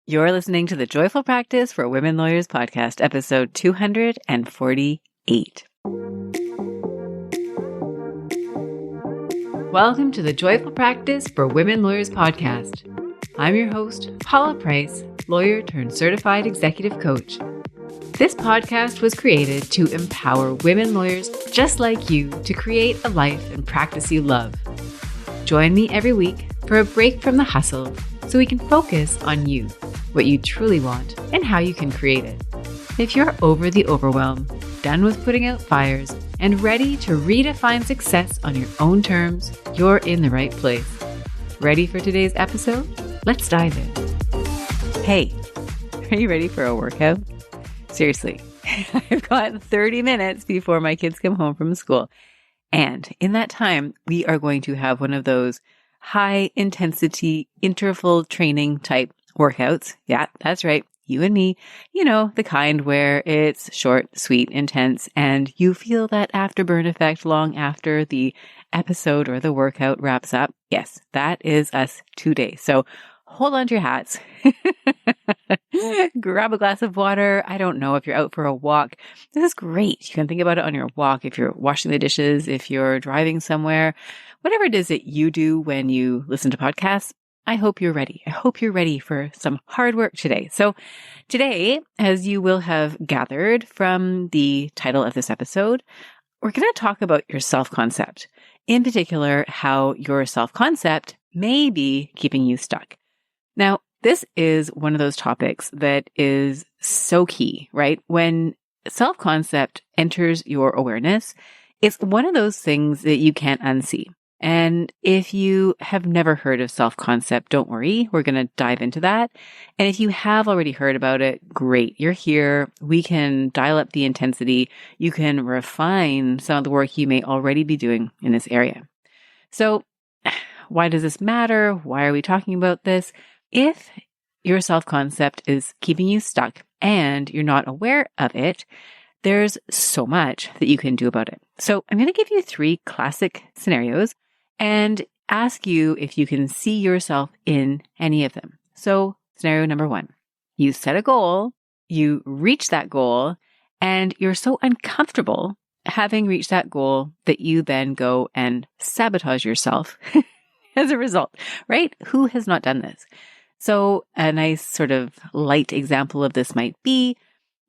You're listening to the Joyful Practice for Women Lawyers podcast, episode 248. Welcome to the Joyful Practice for Women Lawyers podcast. I'm your host, Paula Price, lawyer turned certified executive coach. This podcast was created to empower women lawyers just like you to create a life and practice you love. Join me every week for a break from the hustle so we can focus on you, what you truly want, and how you can create it. If you're over the overwhelm, done with putting out fires, and ready to redefine success on your own terms, you're in the right place. Ready for today's episode? Let's dive in. Hey, are you ready for a workout? Seriously, I've got 30 minutes before my kids come home from school. And in that time, we are going to have one of those high intensity interval training type workouts. Yeah, that's right. You and me, you know, the kind where it's short, sweet, intense, and you feel that afterburn effect long after the episode or the workout wraps up. Yes, that is us today. So hold on to your hats, grab a glass of water. I don't know if you're out for a walk. This is great. You can think about it on your walk. If you're washing the dishes, if you're driving somewhere, whatever it is that you do when you listen to podcasts, I hope you're ready. I hope you're ready for some hard work today. So today, as you will have gathered from the title of this episode, we're going to talk about your self-concept. In particular, how your self-concept may be keeping you stuck. Now, this is one of those topics that is so key, right? When self-concept enters your awareness, it's one of those things that you can't unsee. And if you have never heard of self-concept, don't worry, we're going to dive into that. And if you have already heard about it, great, you're here. We can dial up the intensity. You can refine some of the work you may already be doing in this area. So why does this matter? Why are we talking about this? If your self-concept is keeping you stuck and you're not aware of it, there's so much that you can do about it. So I'm going to give you 3 classic scenarios and ask you if you can see yourself in any of them. So scenario number 1, you set a goal, you reach that goal, and you're so uncomfortable having reached that goal that you then go and sabotage yourself as a result, right? Who has not done this? So a nice sort of light example of this might be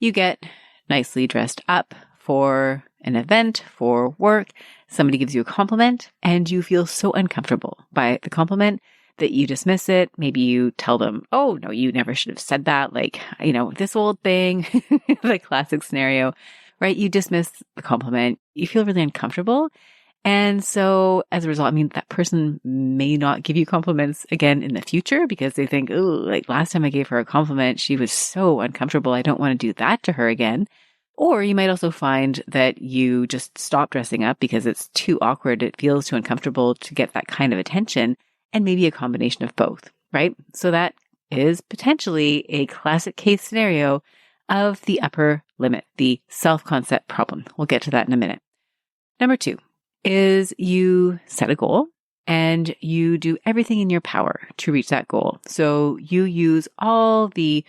you get nicely dressed up for an event, for work. Somebody gives you a compliment and you feel so uncomfortable by the compliment that you dismiss it. Maybe you tell them, oh, no, you never should have said that. Like, you know, this old thing, the classic scenario, right? You dismiss the compliment. You feel really uncomfortable. And so as a result, I mean, that person may not give you compliments again in the future because they think, oh, like last time I gave her a compliment, she was so uncomfortable. I don't want to do that to her again. Or you might also find that you just stop dressing up because it's too awkward. It feels too uncomfortable to get that kind of attention, and maybe a combination of both, right? So that is potentially a classic case scenario of the upper limit, the self-concept problem. We'll get to that in a minute. Number 2. Is you set a goal and you do everything in your power to reach that goal. So you use all the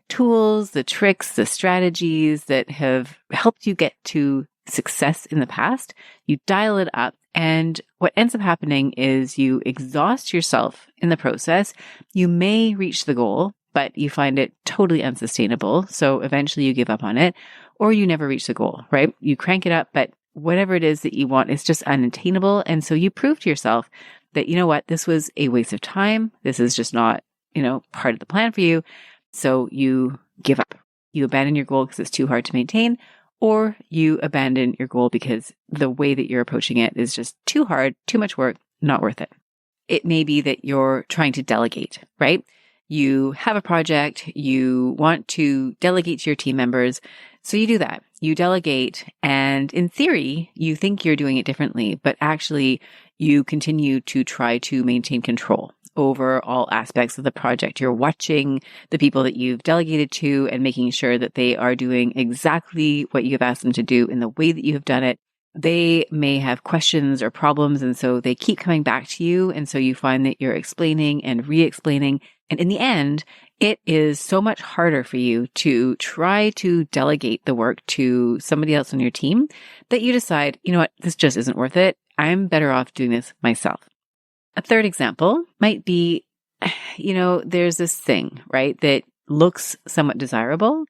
tools, the tricks, the strategies that have helped you get to success in the past. You dial it up, and what ends up happening is you exhaust yourself in the process. You may reach the goal, but you find it totally unsustainable. So eventually you give up on it, or you never reach the goal, right? You crank it up, but whatever it is that you want is just unattainable. And so you prove to yourself that, you know what, this was a waste of time. This is just not, part of the plan for you. So you give up. You abandon your goal because it's too hard to maintain, or you abandon your goal because the way that you're approaching it is just too hard, too much work, not worth it. It may be that you're trying to delegate, right? You have a project, you want to delegate to your team members. So you do that. You delegate, and in theory, you think you're doing it differently, but actually you continue to try to maintain control over all aspects of the project. You're watching the people that you've delegated to and making sure that they are doing exactly what you have asked them to do in the way that you have done it. They may have questions or problems, and so they keep coming back to you. And so you find that you're explaining and re-explaining, And in the end, it is so much harder for you to try to delegate the work to somebody else on your team that you decide, you know what, this just isn't worth it. I'm better off doing this myself. A third example might be, there's this thing, right, that looks somewhat desirable,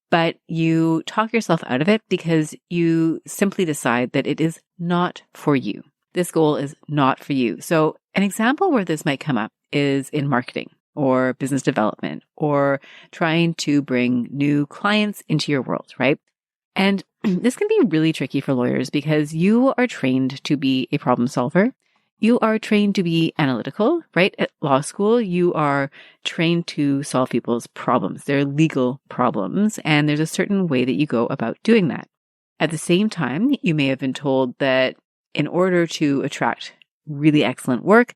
but you talk yourself out of it because you simply decide that it is not for you. This goal is not for you. So an example where this might come up is in marketing or business development or trying to bring new clients into your world, right? And this can be really tricky for lawyers because you are trained to be a problem solver. You are trained to be analytical, right? At law school, you are trained to solve people's problems. They're legal problems, and there's a certain way that you go about doing that. At the same time, you may have been told that in order to attract really excellent work,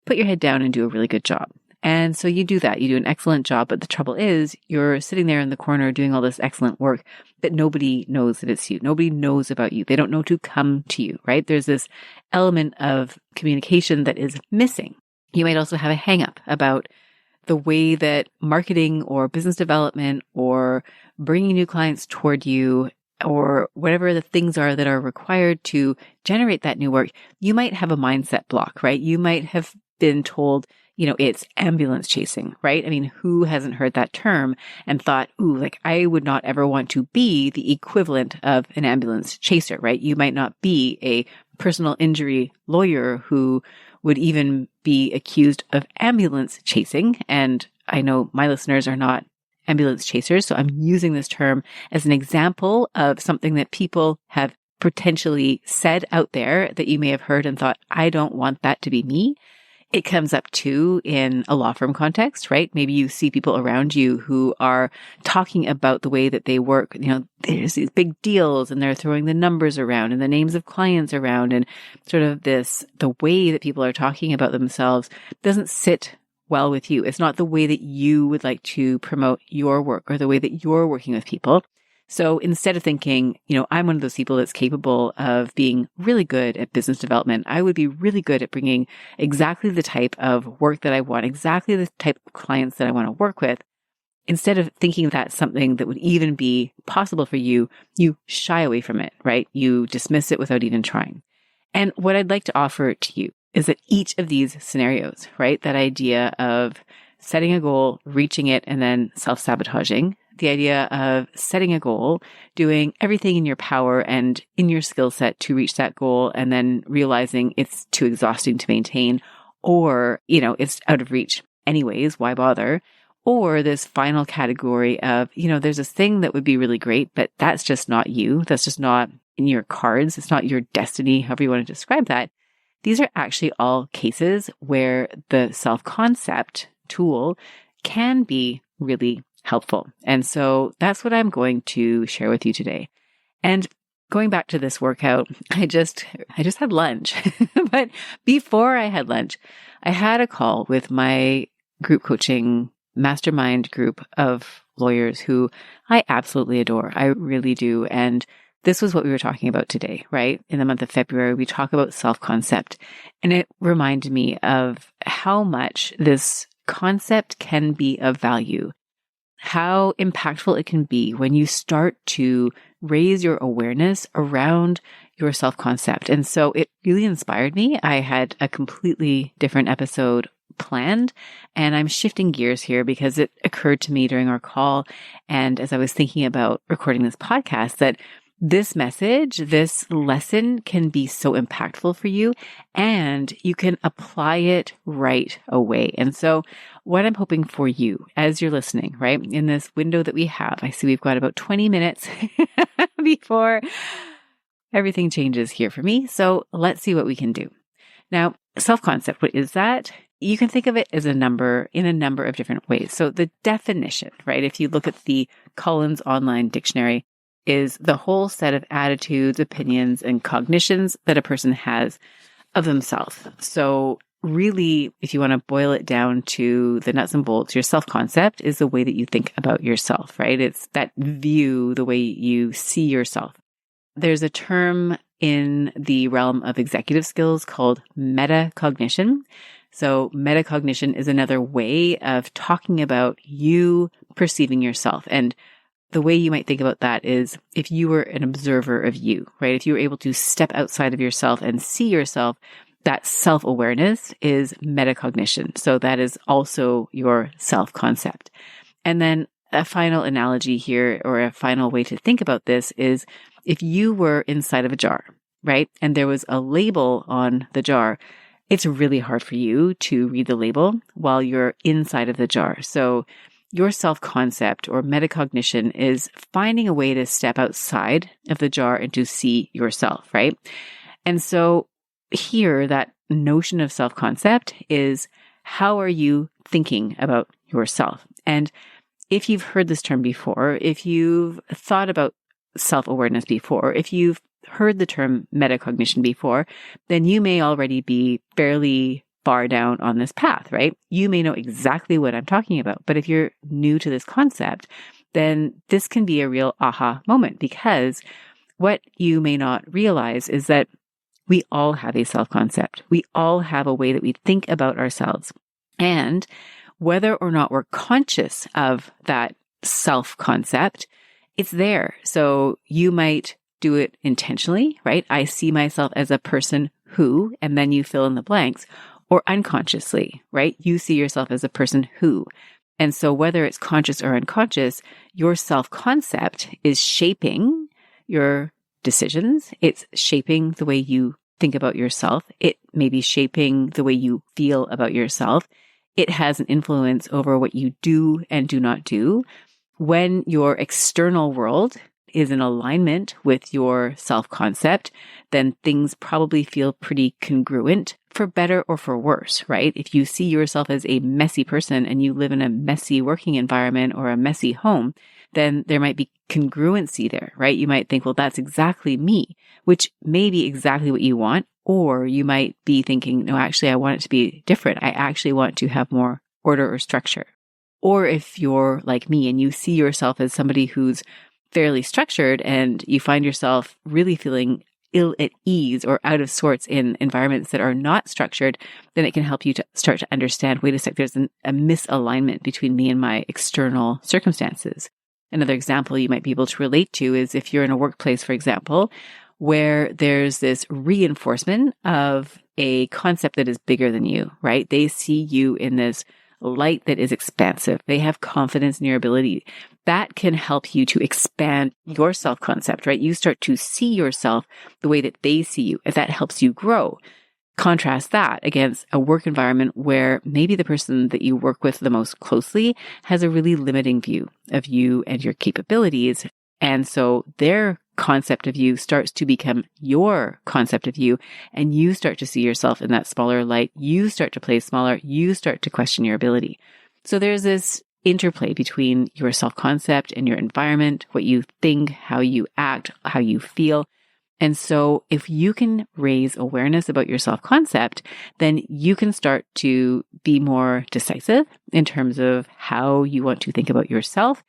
put your head down and do a really good job. And so you do that. You do an excellent job. But the trouble is you're sitting there in the corner doing all this excellent work, but nobody knows that it's you. Nobody knows about you. They don't know to come to you, right? There's this element of communication that is missing. You might also have a hang up about the way that marketing or business development or bringing new clients toward you or whatever the things are that are required to generate that new work. You might have a mindset block, right? You might have been told, it's ambulance chasing, right? I mean, who hasn't heard that term and thought, I would not ever want to be the equivalent of an ambulance chaser, right? You might not be a personal injury lawyer who would even be accused of ambulance chasing. And I know my listeners are not ambulance chasers, so I'm using this term as an example of something that people have potentially said out there that you may have heard and thought, I don't want that to be me. It comes up too in a law firm context, right? Maybe you see people around you who are talking about the way that they work. There's these big deals and they're throwing the numbers around and the names of clients around and sort of the way that people are talking about themselves doesn't sit well with you. It's not the way that you would like to promote your work or the way that you're working with people. So instead of thinking, I'm one of those people that's capable of being really good at business development, I would be really good at bringing exactly the type of work that I want, exactly the type of clients that I want to work with. Instead of thinking that's something that would even be possible for you, you shy away from it, right? You dismiss it without even trying. And what I'd like to offer to you is that each of these scenarios, right? That idea of setting a goal, reaching it, and then self-sabotaging, the idea of setting a goal, doing everything in your power and in your skill set to reach that goal, and then realizing it's too exhausting to maintain, or, it's out of reach anyways, why bother? Or this final category of, there's this thing that would be really great, but that's just not you. That's just not in your cards. It's not your destiny, however you want to describe that. These are actually all cases where the self-concept tool can be really helpful. And so that's what I'm going to share with you today. And going back to this workout, I just had lunch. But before I had lunch, I had a call with my group coaching mastermind group of lawyers who I absolutely adore. I really do. And this was what we were talking about today, right? In the month of February, we talk about self-concept. And it reminded me of how much this concept can be of value, how impactful it can be when you start to raise your awareness around your self-concept. And so it really inspired me. I had a completely different episode planned, and I'm shifting gears here because it occurred to me during our call and as I was thinking about recording this podcast that this message, this lesson can be so impactful for you and you can apply it right away. And so what I'm hoping for you as you're listening, right, in this window that we have, I see we've got about 20 minutes before everything changes here for me. So let's see what we can do. Now, self-concept, what is that? You can think of it as a number in a number of different ways. So the definition, right, if you look at the Collins Online Dictionary, is the whole set of attitudes, opinions, and cognitions that a person has of themselves. So really, if you want to boil it down to the nuts and bolts, your self-concept is the way that you think about yourself, right? It's that view, the way you see yourself. There's a term in the realm of executive skills called metacognition. So metacognition is another way of talking about you perceiving yourself. And the way you might think about that is if you were an observer of you, right? If you were able to step outside of yourself and see yourself, that self-awareness is metacognition. So that is also your self-concept. And then a final analogy here, or a final way to think about this, is if you were inside of a jar, right? And there was a label on the jar, it's really hard for you to read the label while you're inside of the jar. So your self-concept or metacognition is finding a way to step outside of the jar and to see yourself, right? And so here, that notion of self-concept is, how are you thinking about yourself? And if you've heard this term before, if you've thought about self-awareness before, if you've heard the term metacognition before, then you may already be fairly far down on this path, right? You may know exactly what I'm talking about. But if you're new to this concept, then this can be a real aha moment, because what you may not realize is that we all have a self-concept. We all have a way that we think about ourselves. And whether or not we're conscious of that self-concept, it's there. So you might do it intentionally, right? I see myself as a person who, and then you fill in the blanks, or unconsciously, right? You see yourself as a person who. And so whether it's conscious or unconscious, your self-concept is shaping your decisions. It's shaping the way you think about yourself. It may be shaping the way you feel about yourself. It has an influence over what you do and do not do. When your external world is in alignment with your self-concept, then things probably feel pretty congruent, for better or for worse, right? If you see yourself as a messy person and you live in a messy working environment or a messy home, then there might be congruency there, right? You might think, well, that's exactly me, which may be exactly what you want. Or you might be thinking, no, actually, I want it to be different. I actually want to have more order or structure. Or if you're like me and you see yourself as somebody who's fairly structured and you find yourself really feeling ill at ease or out of sorts in environments that are not structured, then it can help you to start to understand, wait a sec, there's a misalignment between me and my external circumstances. Another example you might be able to relate to is if you're in a workplace, for example, where there's this reinforcement of a concept that is bigger than you, right? They see you in this light that is expansive. They have confidence in your ability. That can help you to expand your self-concept, right? You start to see yourself the way that they see you, and that helps you grow. Contrast that against a work environment where maybe the person that you work with the most closely has a really limiting view of you and your capabilities. And so their concept of you starts to become your concept of you, and you start to see yourself in that smaller light. You start to play smaller. You start to question your ability. So there's this interplay between your self-concept and your environment, what you think, how you act, how you feel. And so if you can raise awareness about your self-concept, then you can start to be more decisive in terms of how you want to think about yourself,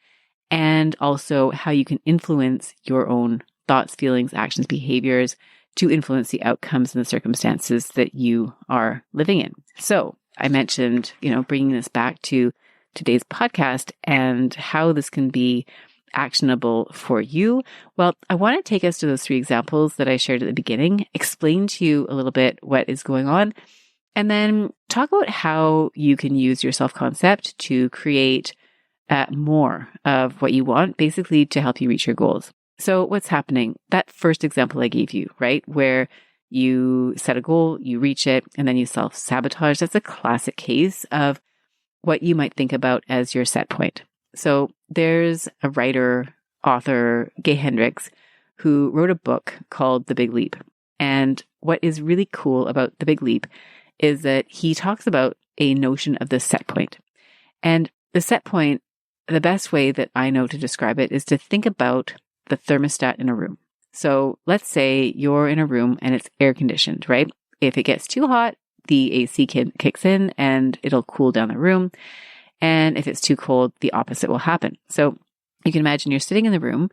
and also how you can influence your own thoughts, feelings, actions, behaviors to influence the outcomes and the circumstances that you are living in. So I mentioned, bringing this back to today's podcast and how this can be actionable for you. Well, I want to take us to those 3 examples that I shared at the beginning, explain to you a little bit what is going on, and then talk about how you can use your self-concept to create more of what you want, basically to help you reach your goals. So what's happening? That first example I gave you, right? Where you set a goal, you reach it, and then you self-sabotage. That's a classic case of what you might think about as your set point. So there's a writer, author, Gay Hendricks, who wrote a book called The Big Leap. And what is really cool about The Big Leap is that he talks about a notion of the set point. And the set point, the best way that I know to describe it is to think about the thermostat in a room. So let's say you're in a room and it's air conditioned, right? If it gets too hot, the AC kicks in and it'll cool down the room. And if it's too cold, the opposite will happen. So you can imagine you're sitting in the room,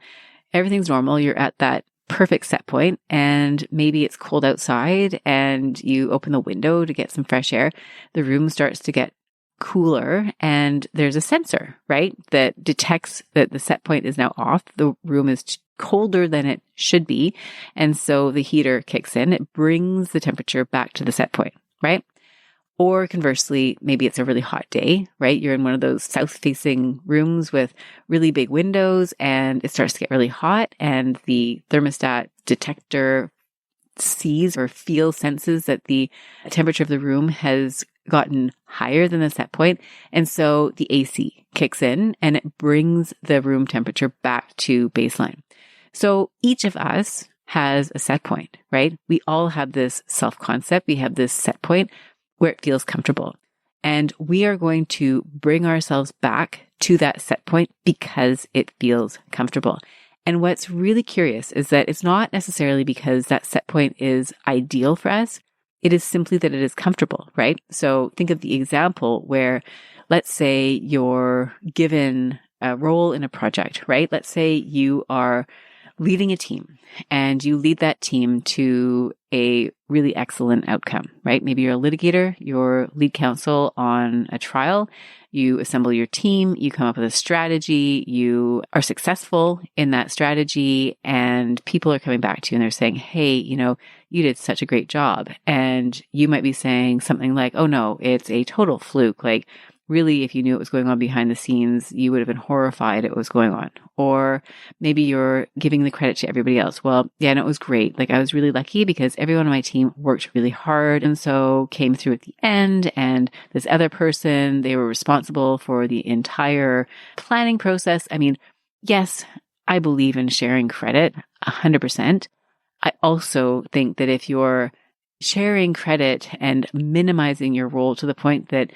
everything's normal, you're at that perfect set point, and maybe it's cold outside and you open the window to get some fresh air. The room starts to get cooler and there's a sensor, right, that detects that the set point is now off. The room is colder than it should be. And so the heater kicks in. It brings the temperature back to the set point, right? Or conversely, maybe it's a really hot day, right? You're in one of those south-facing rooms with really big windows and it starts to get really hot and the thermostat detector sees or senses that the temperature of the room has gotten higher than the set point. And so the AC kicks in and it brings the room temperature back to baseline. So each of us has a set point, right? We all have this self-concept. We have this set point where it feels comfortable. And we are going to bring ourselves back to that set point because it feels comfortable. And what's really curious is that it's not necessarily because that set point is ideal for us. It is simply that it is comfortable, right? So think of the example where, let's say you're given a role in a project, right? Let's say you are leading a team and you lead that team to a really excellent outcome, right? Maybe you're a litigator, you're lead counsel on a trial, you assemble your team, you come up with a strategy, you are successful in that strategy, and people are coming back to you and they're saying, hey, you did such a great job. And you might be saying something like, oh no, it's a total fluke. Like, really, if you knew what was going on behind the scenes, you would have been horrified at what was going on. Or maybe you're giving the credit to everybody else. Well, yeah, no, it was great. Like, I was really lucky because everyone on my team worked really hard and so came through at the end. And this other person, they were responsible for the entire planning process. I mean, yes, I believe in sharing credit 100%. I also think that if you're sharing credit and minimizing your role to the point that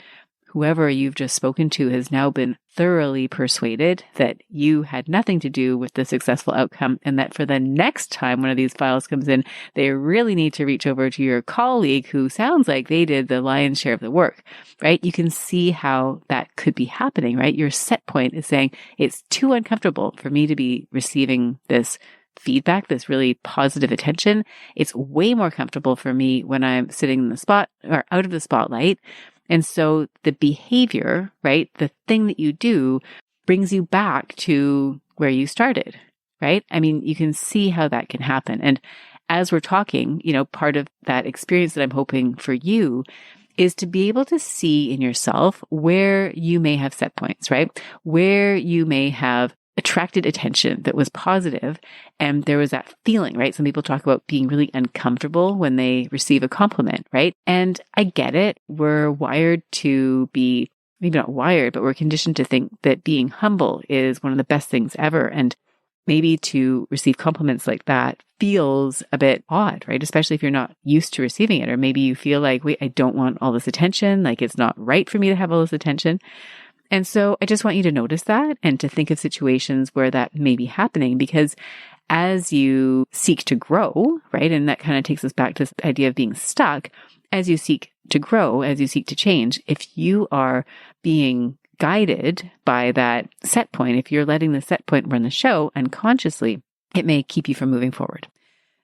whoever you've just spoken to has now been thoroughly persuaded that you had nothing to do with the successful outcome, and that for the next time one of these files comes in, they really need to reach over to your colleague who sounds like they did the lion's share of the work, right? You can see how that could be happening, right? Your set point is saying it's too uncomfortable for me to be receiving this feedback, this really positive attention. It's way more comfortable for me when I'm sitting in the spot or out of the spotlight. And so the behavior, right, the thing that you do brings you back to where you started, right? I mean, you can see how that can happen. And as we're talking, part of that experience that I'm hoping for you is to be able to see in yourself where you may have set points, right? Where you may have attracted attention that was positive, and there was that feeling, right? Some people talk about being really uncomfortable when they receive a compliment, right? And I get it. We're wired to be, maybe not wired, but we're conditioned to think that being humble is one of the best things ever. And maybe to receive compliments like that feels a bit odd, right? Especially if you're not used to receiving it, or maybe you feel like, wait, I don't want all this attention. Like, it's not right for me to have all this attention. And so I just want you to notice that and to think of situations where that may be happening, because as you seek to grow, right? And that kind of takes us back to this idea of being stuck. As you seek to grow, as you seek to change, if you are being guided by that set point, if you're letting the set point run the show unconsciously, it may keep you from moving forward.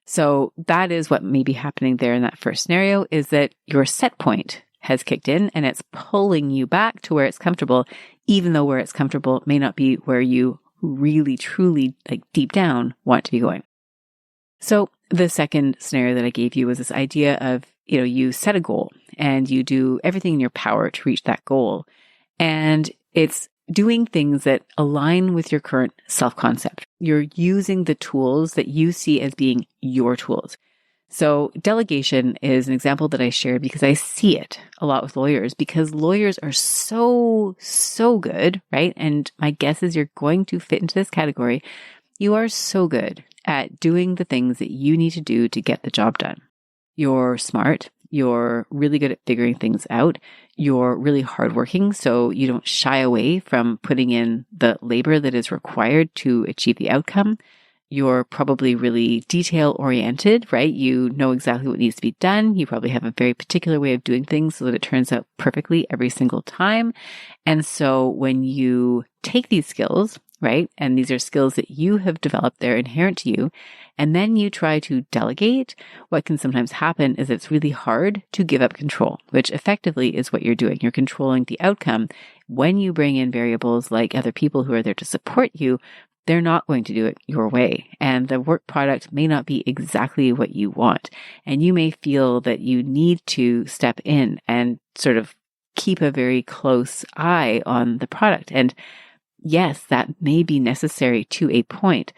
So that is what may be happening there in that first scenario, is that your set point has kicked in and it's pulling you back to where it's comfortable, even though where it's comfortable may not be where you really, truly, like deep down, want to be going. So the second scenario that I gave you was this idea of, you set a goal and you do everything in your power to reach that goal. And it's doing things that align with your current self-concept. You're using the tools that you see as being your tools. So delegation is an example that I shared because I see it a lot with lawyers, because lawyers are so good, right? And my guess is you're going to fit into this category. You are so good at doing the things that you need to do to get the job done. You're smart. You're really good at figuring things out. You're really hardworking, so you don't shy away from putting in the labor that is required to achieve the outcome. you're probably really detail oriented, right? You know exactly what needs to be done. You probably have a very particular way of doing things so that it turns out perfectly every single time. And so when you take these skills, right, and these are skills that you have developed, they're inherent to you, and then you try to delegate, what can sometimes happen is it's really hard to give up control, which effectively is what you're doing. You're controlling the outcome. When you bring in variables like other people who are there to support you, they're not going to do it your way. And the work product may not be exactly what you want. And you may feel that you need to step in and sort of keep a very close eye on the product. And yes, that may be necessary to a point.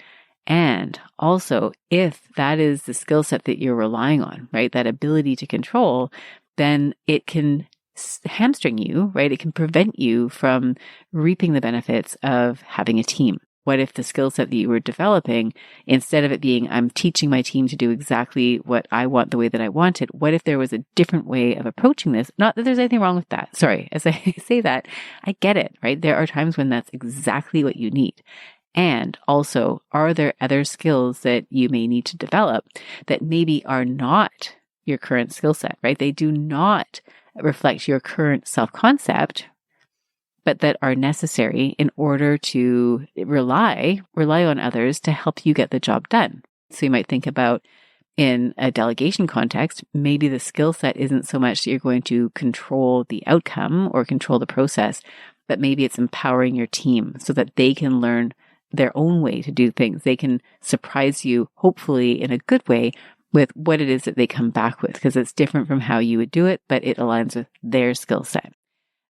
And also, if that is the skill set that you're relying on, right, that ability to control, then it can hamstring you, right? It can prevent you from reaping the benefits of having a team. What if the skill set that you were developing, instead of it being, I'm teaching my team to do exactly what I want the way that I want it, what if there was a different way of approaching this? Not that there's anything wrong with that. Sorry, as I say that, I get it, right? There are times when that's exactly what you need. And also, are there other skills that you may need to develop that maybe are not your current skill set, right? They do not reflect your current self-concept, but that are necessary in order to rely on others to help you get the job done. So you might think about, in a delegation context, maybe the skill set isn't so much that you're going to control the outcome or control the process, but maybe it's empowering your team so that they can learn their own way to do things. They can surprise you, hopefully in a good way, with what it is that they come back with, because it's different from how you would do it, but it aligns with their skill set.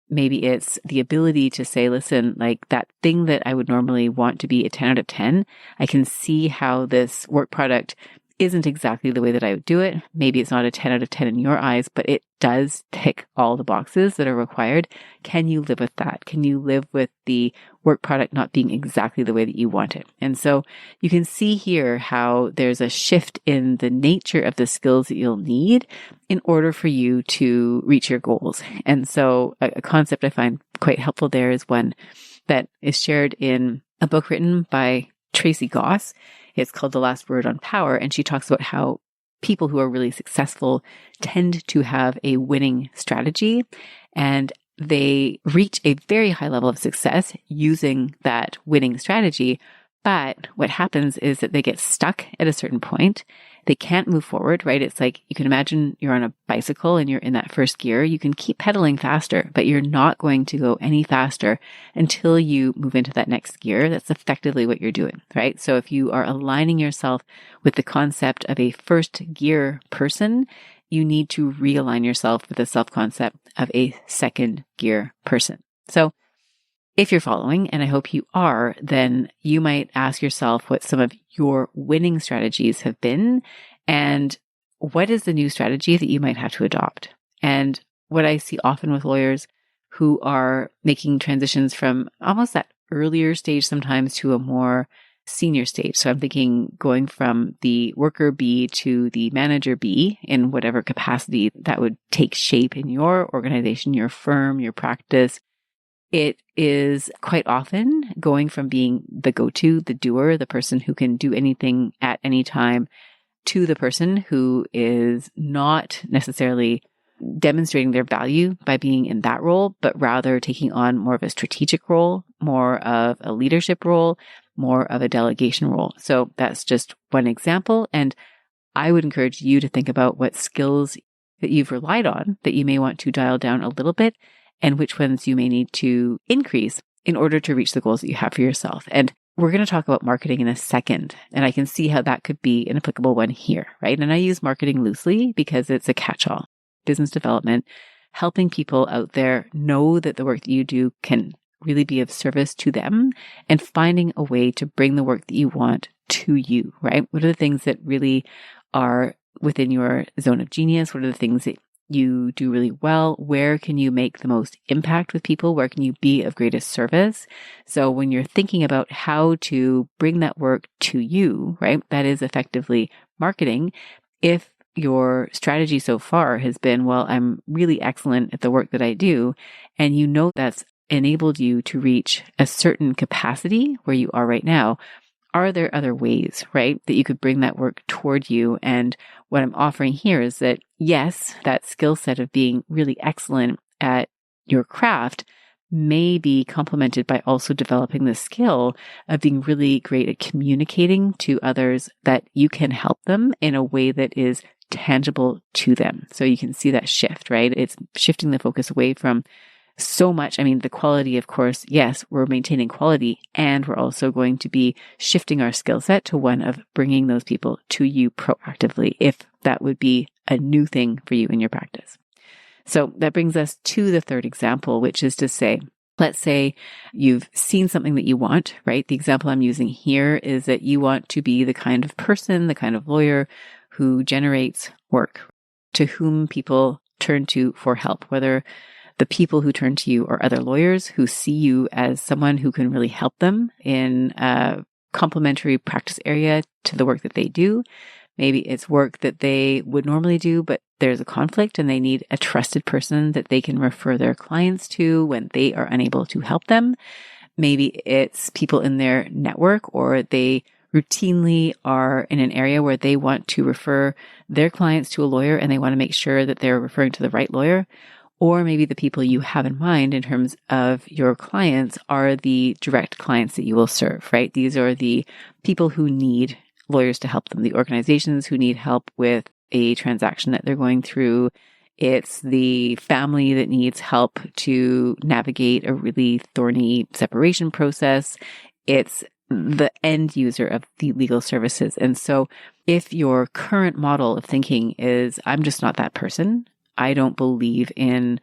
Maybe it's the ability to say, listen, like that thing that I would normally want to be a 10 out of 10, I can see how this work product isn't exactly the way that I would do it. Maybe it's not a 10 out of 10 in your eyes, but it does tick all the boxes that are required. Can you live with that? Can you live with the work product not being exactly the way that you want it? And so you can see here how there's a shift in the nature of the skills that you'll need in order for you to reach your goals. And so a concept I find quite helpful there is one that is shared in a book written by Tracy Goss. It's called The Last Word on Power. And she talks about how people who are really successful tend to have a winning strategy, and they reach a very high level of success using that winning strategy. But what happens is that they get stuck at a certain point. They can't move forward, right? It's like, you can imagine you're on a bicycle and you're in that first gear. You can keep pedaling faster, but you're not going to go any faster until you move into that next gear. That's effectively what you're doing, right? So if you are aligning yourself with the concept of a first gear person, you need to realign yourself with the self-concept of a second gear person. So if you're following, and I hope you are, then you might ask yourself what some of your winning strategies have been, and what is the new strategy that you might have to adopt. And what I see often with lawyers who are making transitions from almost that earlier stage sometimes to a more senior stage. So I'm thinking going from the worker B to the manager B in whatever capacity that would take shape in your organization, your firm, your practice. It is quite often going from being the go-to, the doer, the person who can do anything at any time, to the person who is not necessarily demonstrating their value by being in that role, but rather taking on more of a strategic role, more of a leadership role, more of a delegation role. So that's just one example. And I would encourage you to think about what skills that you've relied on that you may want to dial down a little bit, and which ones you may need to increase in order to reach the goals that you have for yourself. And we're going to talk about marketing in a second, and I can see how that could be an applicable one here, right? And I use marketing loosely because it's a catch-all. Business development, helping people out there know that the work that you do can really be of service to them, and finding a way to bring the work that you want to you, right? What are the things that really are within your zone of genius? What are the things that you do really well? Where can you make the most impact with people? Where can you be of greatest service? So when you're thinking about how to bring that work to you, right, that is effectively marketing. If your strategy so far has been, well, I'm really excellent at the work that I do, and you know that's enabled you to reach a certain capacity where you are right now, are there other ways, right, that you could bring that work toward you? And what I'm offering here is that, yes, that skill set of being really excellent at your craft may be complemented by also developing the skill of being really great at communicating to others that you can help them in a way that is tangible to them. So you can see that shift, right? It's shifting the focus away from so much. I mean, the quality, of course, yes, we're maintaining quality, and we're also going to be shifting our skill set to one of bringing those people to you proactively, if that would be a new thing for you in your practice. So that brings us to the third example, which is to say, let's say you've seen something that you want, right? The example I'm using here is that you want to be the kind of person, the kind of lawyer who generates work, to whom people turn to for help, whether the people who turn to you are other lawyers who see you as someone who can really help them in a complementary practice area to the work that they do. Maybe it's work that they would normally do, but there's a conflict and they need a trusted person that they can refer their clients to when they are unable to help them. Maybe it's people in their network, or they routinely are in an area where they want to refer their clients to a lawyer and they want to make sure that they're referring to the right lawyer. Or maybe the people you have in mind in terms of your clients are the direct clients that you will serve, right? These are the people who need lawyers to help them, the organizations who need help with a transaction that they're going through. It's the family that needs help to navigate a really thorny separation process. It's the end user of the legal services. And so if your current model of thinking is, I'm just not that person, I don't believe in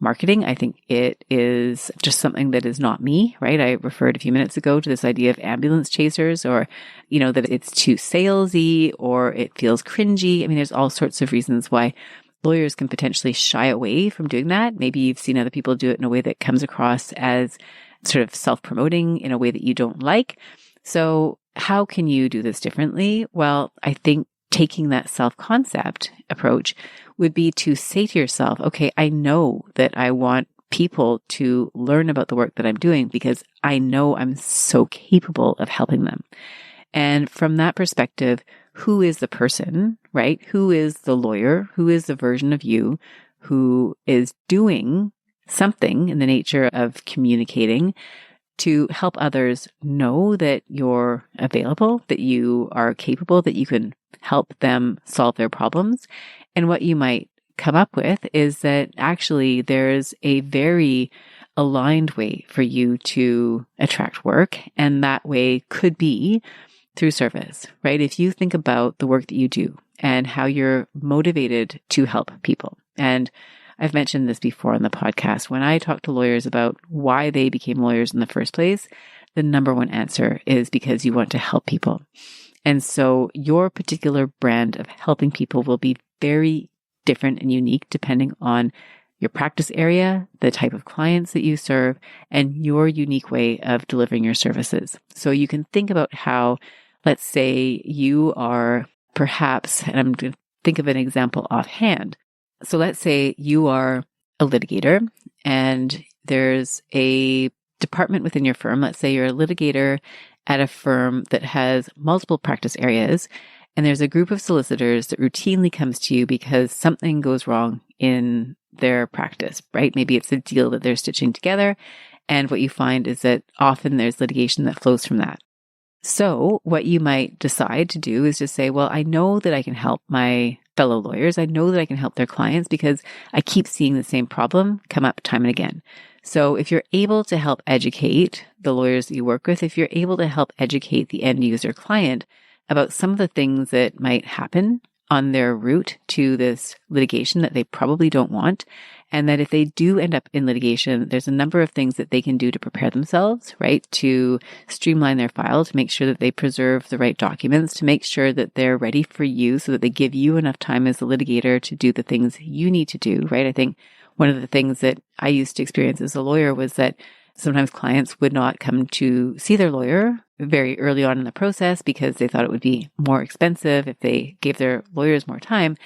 marketing, I think it is just something that is not me, right? I referred a few minutes ago to this idea of ambulance chasers, or, that it's too salesy or it feels cringy. I mean, there's all sorts of reasons why lawyers can potentially shy away from doing that. Maybe you've seen other people do it in a way that comes across as sort of self-promoting in a way that you don't like. So how can you do this differently? Well, I think taking that self-concept approach would be to say to yourself, okay, I know that I want people to learn about the work that I'm doing because I know I'm so capable of helping them. And from that perspective, who is the person, right? Who is the lawyer? Who is the version of you who is doing something in the nature of communicating to help others know that you're available, that you are capable, that you can help them solve their problems? And what you might come up with is that actually there's a very aligned way for you to attract work. And that way could be through service, right? If you think about the work that you do and how you're motivated to help people. And I've mentioned this before on the podcast. When I talk to lawyers about why they became lawyers in the first place, the number one answer is because you want to help people. And so your particular brand of helping people will be very different and unique depending on your practice area, the type of clients that you serve, and your unique way of delivering your services. So you can think about how, let's say you are perhaps, and I'm going to think of an example offhand. So let's say you are a litigator and there's a department within your firm. Let's say you're a litigator at a firm that has multiple practice areas, and there's a group of solicitors that routinely comes to you because something goes wrong in their practice, right? Maybe it's a deal that they're stitching together, and what you find is that often there's litigation that flows from that. So what you might decide to do is just say, well, I know that I can help my fellow lawyers. I know that I can help their clients because I keep seeing the same problem come up time and again. So if you're able to help educate the lawyers that you work with, if you're able to help educate the end user client about some of the things that might happen on their route to this litigation that they probably don't want, and that if they do end up in litigation, there's a number of things that they can do to prepare themselves, right? To streamline their file, to make sure that they preserve the right documents, to make sure that they're ready for you so that they give you enough time as a litigator to do the things you need to do, right? I think one of the things that I used to experience as a lawyer was that sometimes clients would not come to see their lawyer very early on in the process because they thought it would be more expensive if they gave their lawyers more time.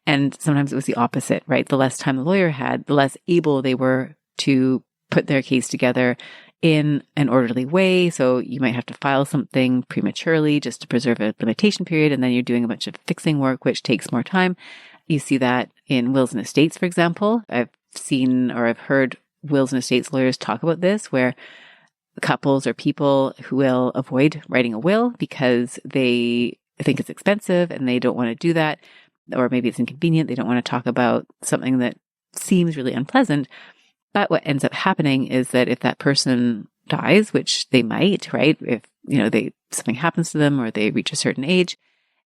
And sometimes it was the opposite, right? The less time the lawyer had, the less able they were to put their case together in an orderly way. So you might have to file something prematurely just to preserve a limitation period. And then you're doing a bunch of fixing work, which takes more time. You see that in wills and estates, for example. I've seen or I've heard wills and estates lawyers talk about this, where couples or people who will avoid writing a will because they think it's expensive and they don't want to do that, or maybe it's inconvenient. They don't want to talk about something that seems really unpleasant. But what ends up happening is that if that person dies, which they might, right? If, something happens to them or they reach a certain age,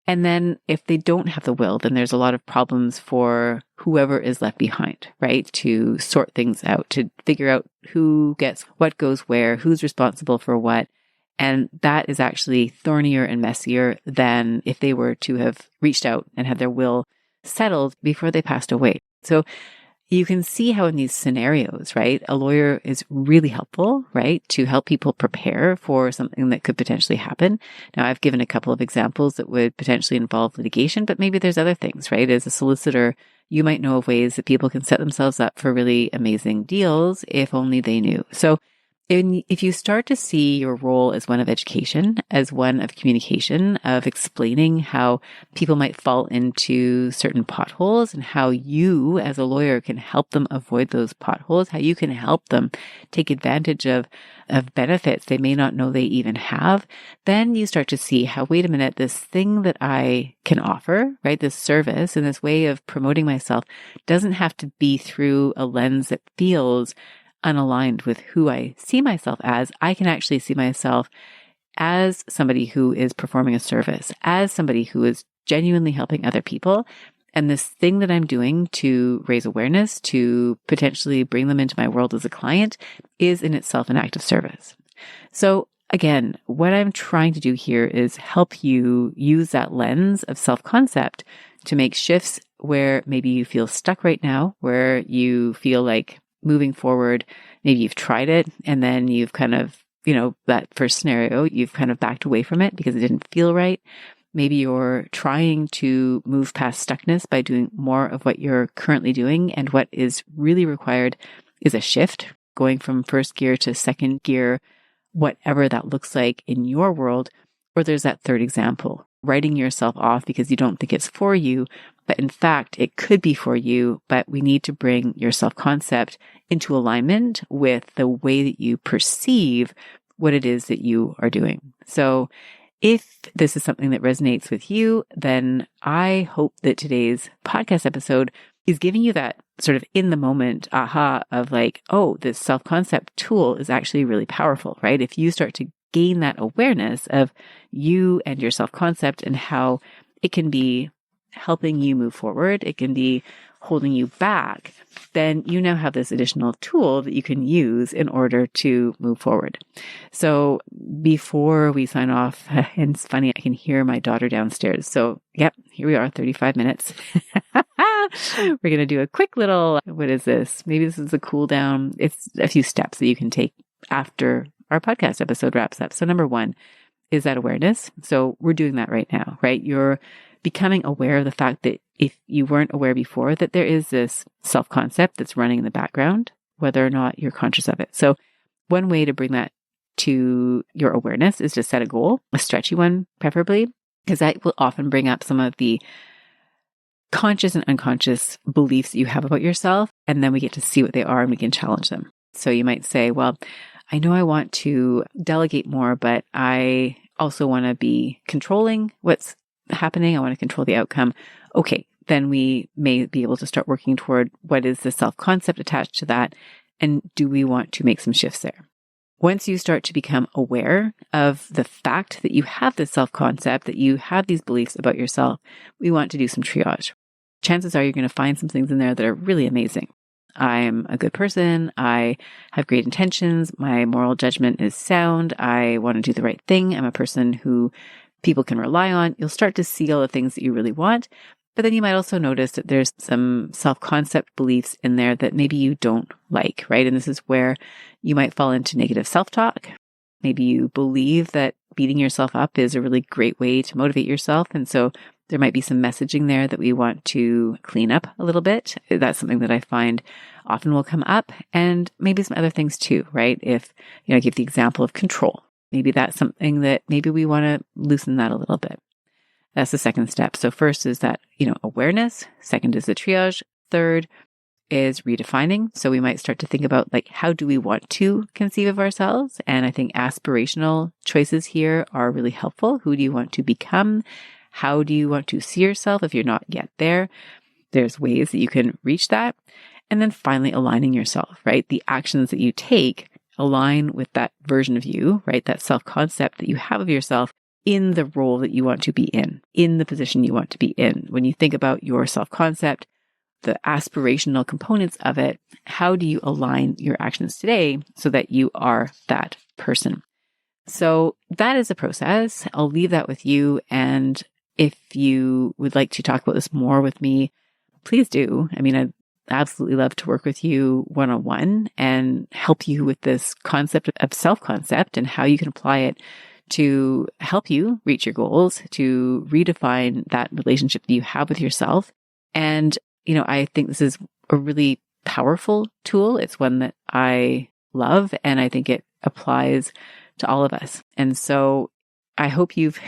and then if they don't have the will, then there's a lot of problems for whoever is left behind, right? To sort things out, to figure out who gets what goes where, who's responsible for what. And that is actually thornier and messier than if they were to have reached out and had their will settled before they passed away. So you can see how in these scenarios, right, a lawyer is really helpful, right, to help people prepare for something that could potentially happen. Now, I've given a couple of examples that would potentially involve litigation, but maybe there's other things, right? As a solicitor, you might know of ways that people can set themselves up for really amazing deals if only they knew. So if you start to see your role as one of education, as one of communication, of explaining how people might fall into certain potholes and how you as a lawyer can help them avoid those potholes, how you can help them take advantage of benefits they may not know they even have, then you start to see how, wait a minute, this thing that I can offer, right, this service and this way of promoting myself doesn't have to be through a lens that feels unaligned with who I see myself as. I can actually see myself as somebody who is performing a service, as somebody who is genuinely helping other people. And this thing that I'm doing to raise awareness, to potentially bring them into my world as a client, is in itself an act of service. So again, what I'm trying to do here is help you use that lens of self-concept to make shifts where maybe you feel stuck right now, where you feel like moving forward, maybe you've tried it and then you've kind of, that first scenario, you've kind of backed away from it because it didn't feel right. Maybe you're trying to move past stuckness by doing more of what you're currently doing. And what is really required is a shift, going from first gear to second gear, whatever that looks like in your world. Or there's that third example, writing yourself off because you don't think it's for you, but in fact, it could be for you, but we need to bring your self-concept into alignment with the way that you perceive what it is that you are doing. So if this is something that resonates with you, then I hope that today's podcast episode is giving you that sort of in the moment aha of like, oh, this self-concept tool is actually really powerful, right? If you start to gain that awareness of you and your self-concept and how it can be helping you move forward, it can be holding you back, then you now have this additional tool that you can use in order to move forward. So before we sign off, and it's funny, I can hear my daughter downstairs. So yep, here we are, 35 minutes. We're going to do a quick little, what is this? Maybe this is a cool down. It's a few steps that you can take after our podcast episode wraps up. So number one is that awareness. So we're doing that right now, right? You're becoming aware of the fact that if you weren't aware before, that there is this self-concept that's running in the background, whether or not you're conscious of it. So one way to bring that to your awareness is to set a goal, a stretchy one, preferably, because that will often bring up some of the conscious and unconscious beliefs that you have about yourself. And then we get to see what they are and we can challenge them. So you might say, well, I know I want to delegate more, but I also want to be controlling what's happening. I want to control the outcome. Okay, then we may be able to start working toward what is the self-concept attached to that, and do we want to make some shifts there? Once you start to become aware of the fact that you have this self-concept, that you have these beliefs about yourself, we want to do some triage. Chances are you're going to find some things in there that are really amazing. I'm a good person. I have great intentions. My moral judgment is sound. I want to do the right thing. I'm a person who people can rely on. You'll start to see all the things that you really want. But then you might also notice that there's some self-concept beliefs in there that maybe you don't like, right? And this is where you might fall into negative self-talk. Maybe you believe that beating yourself up is a really great way to motivate yourself. And so There might be some messaging there that we want to clean up a little bit. That's something that I find often will come up, and maybe some other things too, right? If, I give the example of control, maybe that's something that maybe we want to loosen that a little bit. That's the second step. So first is that, awareness. Second is the triage. Third is redefining. So we might start to think about how do we want to conceive of ourselves? And I think aspirational choices here are really helpful. Who do you want to become? How do you want to see yourself if you're not yet there? There's ways that you can reach that. And then finally, aligning yourself, right? The actions that you take align with that version of you, right? That self-concept that you have of yourself in the role that you want to be in the position you want to be in. When you think about your self-concept, the aspirational components of it, how do you align your actions today so that you are that person? So that is a process. I'll leave that with you. And if you would like to talk about this more with me, please do. I'd absolutely love to work with you one-on-one and help you with this concept of self-concept and how you can apply it to help you reach your goals, to redefine that relationship that you have with yourself. And, I think this is a really powerful tool. It's one that I love, and I think it applies to all of us. And so I hope you've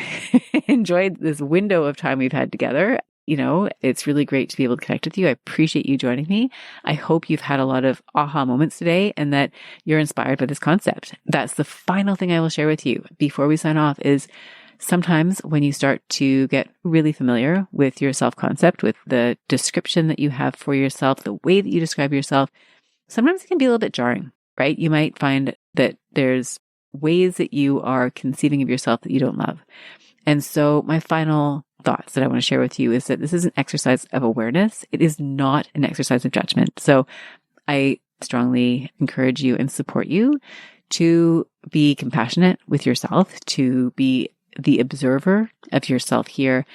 enjoyed this window of time we've had together. It's really great to be able to connect with you. I appreciate you joining me. I hope you've had a lot of aha moments today and that you're inspired by this concept. That's the final thing I will share with you before we sign off is sometimes when you start to get really familiar with your self-concept, with the description that you have for yourself, the way that you describe yourself, sometimes it can be a little bit jarring, right? You might find that there's ways that you are conceiving of yourself that you don't love. And so my final thoughts that I want to share with you is that this is an exercise of awareness. It is not an exercise of judgment. So I strongly encourage you and support you to be compassionate with yourself, to be the observer of yourself here.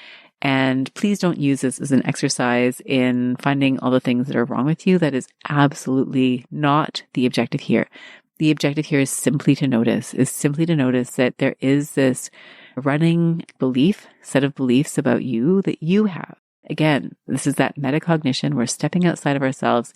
And please don't use this as an exercise in finding all the things that are wrong with you. That is absolutely not the objective here. The objective here is simply to notice that there is this running set of beliefs about you that you have. Again, this is that metacognition. We're stepping outside of ourselves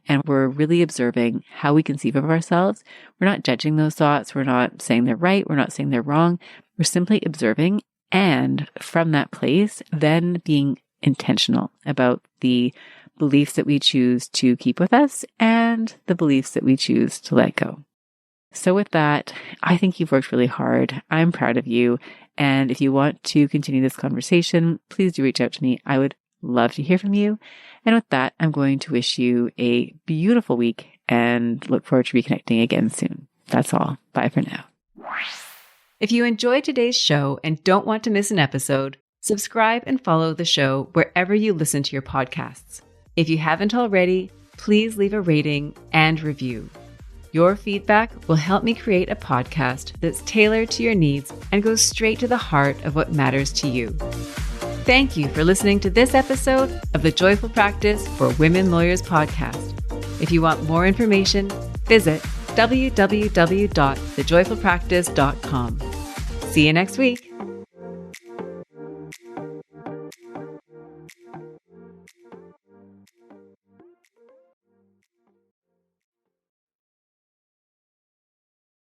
and we're really observing how we conceive of ourselves. We're not judging those thoughts. We're not saying they're right. We're not saying they're wrong. We're simply observing. And from that place, then being intentional about the beliefs that we choose to keep with us and the beliefs that we choose to let go. So with that, I think you've worked really hard. I'm proud of you. And if you want to continue this conversation, please do reach out to me. I would love to hear from you. And with that, I'm going to wish you a beautiful week and look forward to reconnecting again soon. That's all. Bye for now. If you enjoyed today's show and don't want to miss an episode, subscribe and follow the show wherever you listen to your podcasts. If you haven't already, please leave a rating and review. Your feedback will help me create a podcast that's tailored to your needs and goes straight to the heart of what matters to you. Thank you for listening to this episode of the Joyful Practice for Women Lawyers podcast. If you want more information, visit www.thejoyfulpractice.com. See you next week.